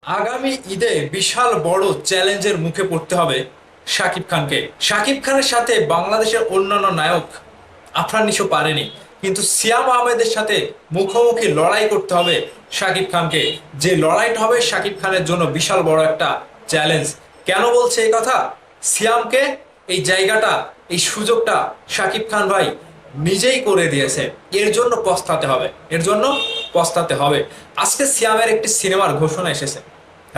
আগামী ঈদে বিশাল বড় চ্যালেঞ্জের মুখে পড়তে হবে শাকিব খানকে। শাকিব খানের সাথে বাংলাদেশের অন্যান্য নায়ক আফরান নিশো পারেনি, কিন্তু সিয়াম আহমেদের সাথে মুখোমুখি লড়াই করতে হবে শাকিব খানকে। যে লড়াইটা হবে শাকিব খানের জন্য বিশাল বড় একটা চ্যালেঞ্জ। কেন বলছে এই কথা? সিয়ামকে এই জায়গাটা, এই সুযোগটা শাকিব খান ভাই নিজেই করে দিয়েছে। এর জন্য পস্তাতে হবে, এর জন্য পস্তাতে হবে। আজকে সিয়ামের একটি সিনেমার ঘোষণা এসেছে,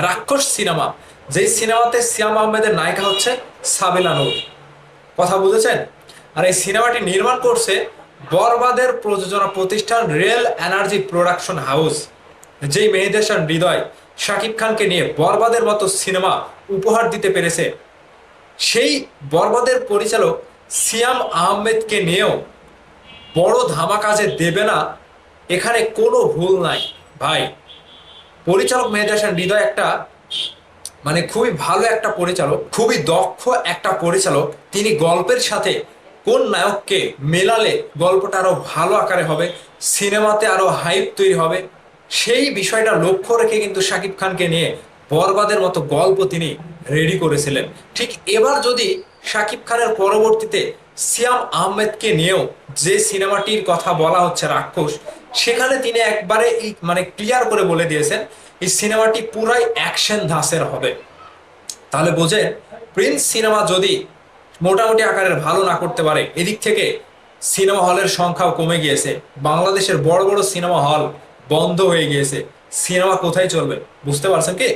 রাক্ষস সিনেমা। যেই সিনেমাতে সিয়াম আহমেদের নায়িকা হচ্ছে সাবিলা নূর। কথা বুঝেছেন? আর এই সিনেমাটি নির্মাণ করছে বরবাদের প্রযোজনা প্রতিষ্ঠান রিয়েল এনার্জি প্রোডাকশন হাউস। যেই মেহেদী হাসান হৃদয় শাকিব খানকে নিয়ে বরবাদের মতো সিনেমা উপহার দিতে পেরেছে, সেই বরবাদের পরিচালক সিয়াম আহমেদকে নিয়েও বড় ধামাকা যে দেবে না, এখানে কোনো ভুল নাই ভাই। পরিচালক মেহেদী হাসান হৃদয় একটা খুবই ভালো একটা পরিচালক, খুবই দক্ষ একটা পরিচালক। তিনি গল্পের সাথে কোন নায়ককে মেলালে গল্পটা আরো ভালো আকারে হবে, সিনেমাতে আরো হাইপ তৈরি হবে, সেই বিষয়টা লক্ষ্য রেখে কিন্তু শাকিব খানকে নিয়ে বরবাদের মতো গল্প তিনি রেডি করেছিলেন। ঠিক এবার যদি শাকিব খানের পরবর্তীতে সিয়াম আহমেদকে নিয়েও যে সিনেমাটির কথা বলা হচ্ছে রাক্ষস, সেখানে তিনি একবারে ক্লিয়ার করে বলে দিয়েছেন এই সিনেমাটি পুরাই অ্যাকশন ধাঁচের হবে। তাহলে বোঝেন, প্রিন্স সিনেমা যদি মোটামুটি আকারের ভালো না করতে পারে, এদিক থেকে সিনেমা হলের সংখ্যাও কমে গিয়েছে, বাংলাদেশের বড় বড় সিনেমা হল বন্ধ হয়ে গিয়েছে, সিনেমা কোথায় চলবে? বুঝতে পারছেন কি?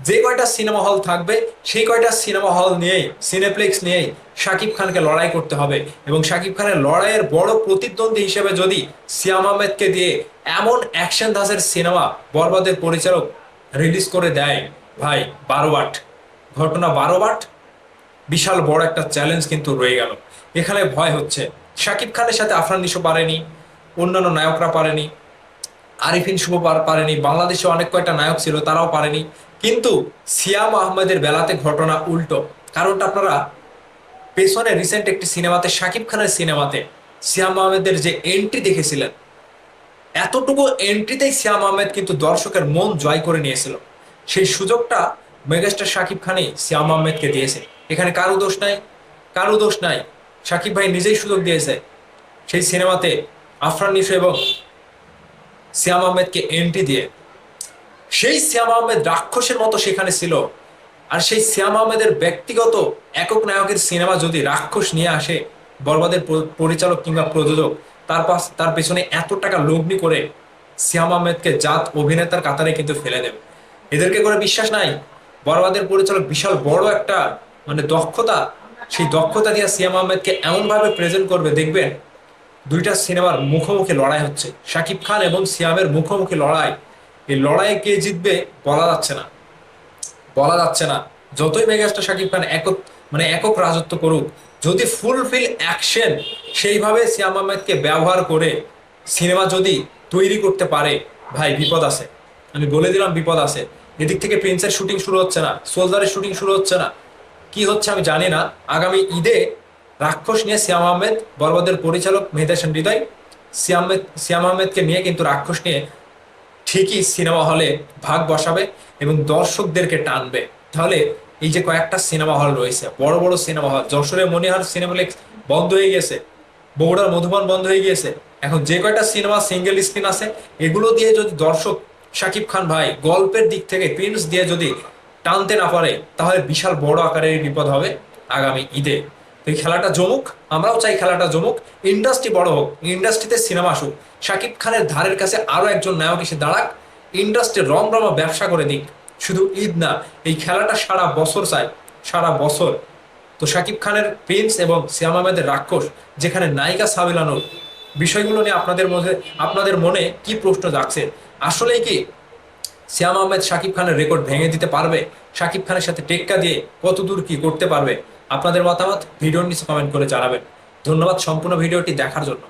যে কয়টা সিনেমা হল থাকবে সেই কয়টা সিনেমা হল নিয়েই, সিনেপ্লেক্স নিয়েই শাকিব খানকে লড়াই করতে হবে। এবং শাকিব খানের লড়াইয়ের বড় প্রতিদ্বন্দ্বী হিসেবে যদি সিয়াম আহমেদকে দিয়ে এমন অ্যাকশন ধাঁচের সিনেমা বরবাদের পরিচালক রিলিজ করে দেয়, ভাই 12 বাট ঘটনা, 12 বাট বিশাল বড় একটা চ্যালেঞ্জ কিন্তু রয়ে গেল। এখানে ভয় হচ্ছে শাকিব খানের সাথে আফরান নিশো পারেনি, অন্যান্য নায়করা পারেনি, আরিফিন শুভ পারেনি, বাংলাদেশে অনেক কয়টা নায়ক ছিল তারাও পারেনি, কিন্তু সিয়াম আহমেদের বেলাতে ঘটনা উল্টো। কারণটা আপনারা পেছনে রিসেন্ট একটি সিনেমাতে, শাকিব খানের সিনেমাতে সিয়াম আহমেদের যে এন্ট্রি দেখেছিলেন, এতটুকু এন্ট্রিতেই সিয়াম আহমেদ কিন্তু দর্শকের মন জয় করে নিয়েছিল। সেই সুযোগটা মেগাস্টার শাকিব খানই সিয়াম আহমেদকে দিয়েছে। এখানে কারো দোষ নাই, কারো দোষ নাই, শাকিব ভাই নিজেই সুযোগ দিয়েছে সেই সিনেমাতে আফরান নিশো এবং সিয়াম আহমেদকে এন্ট্রি দিয়ে। সেই সিয়াম আহমেদ রাক্ষসের মতো সেখানে ছিল। আর সেই সিয়াম আহমেদের ব্যক্তিগত একক নায়কের সিনেমা যদি রাক্ষস নিয়ে আসে বরবাদের পরিচালক কিংবা প্রযোজক, তার পেছনে এত টাকা লগ্নি করে সিয়াম আহমেদকে জাত অভিনেতার কাতারে কিন্তু ফেলে দেবে। এদেরকে করে বিশ্বাস নাই। বরবাদের পরিচালক বিশাল বড় একটা দক্ষতা, সেই দক্ষতা দিয়ে সিয়াম আহমেদকে এমন ভাবে প্রেজেন্ট করবে, দেখবেন দুইটা সিনেমার মুখোমুখি লড়াই হচ্ছে, শাকিব খান এবং সিয়ামের মুখোমুখি লড়াই। এই লড়াইয়ে কে জিতবে বলা যাচ্ছে না, বলা যাচ্ছে না। যতই মেগাস্টার শাকিব খান একক একক রাজত্ব করুক, যদি ফুলফিল অ্যাকশন সেইভাবে সিয়াম আহমেদকে ব্যবহার করে সিনেমা যদি তৈরি করতে পারে, ভাই বিপদ আছে, আমি বলে দিলাম বিপদ আছে। এদিক থেকে প্রিন্সের শুটিং শুরু হচ্ছে না, সোলজারের শুটিং শুরু হচ্ছে না, কি হচ্ছে আমি জানি না। আগামী ঈদে রাক্ষস নিয়ে সিয়াম আহমেদ, বরবাদের পরিচালক মেহেদী হাসান হৃদয় সিয়াম আহমেদকে নিয়ে কিন্তু রাক্ষস নিয়ে ঠিকই সিনেমা হলে ভাগ বসাবে এবং দর্শকদেরকে টানবে। তাহলে এই যে কয়েকটা সিনেমা হল রয়েছে, বড় বড় সিনেমা হল, যশোরে মনিহার সিনেপ্লেক্স বন্ধ হয়ে গেছে, বগুড়ার মধুবন বন্ধ হয়ে গিয়েছে, এখন যে কয়টা সিনেমা সিঙ্গেল স্ক্রিন আছে এগুলো দিয়ে যদি দর্শক শাকিব খান ভাই গল্পের দিক থেকে প্রিন্স দিয়ে যদি টানতে না পারে, তাহলে বিশাল বড় আকারের বিপদ হবে আগামী ঈদে। তো এই খেলাটা জমুক, আমরাও চাই খেলাটা জমুক, ইন্ডাস্ট্রি বড় হোক, ইন্ডাস্ট্রিতে সিনেমা আসুক, শাকিব খানের ধারের কাছে আরো একজন নায়ক এসে দাঁড়াক, ইন্ডাস্ট্রি রমরমা ব্যবসা করে দিক। শুধু ঈদ না, এই খেলাটা সারা বছর চাই, সারা বছর। তো শাকিব খানের প্রিন্স এবং সিয়াম আহমেদের রাক্ষস, যেখানে নায়িকা সাবিলা নূর, বিষয়গুলো নিয়ে আপনাদের মনে কি প্রশ্ন জাগছে? আসলেই কি সিয়াম আহমেদ শাকিব খানের রেকর্ড ভেঙে দিতে পারবে? শাকিব খানের সাথে টেক্কা দিয়ে কতদূর কি করতে পারবে? আপনাদের মতামত ভিডিওর নিচে কমেন্ট করে জানাবেন। ধন্যবাদ সম্পূর্ণ ভিডিওটি দেখার জন্য।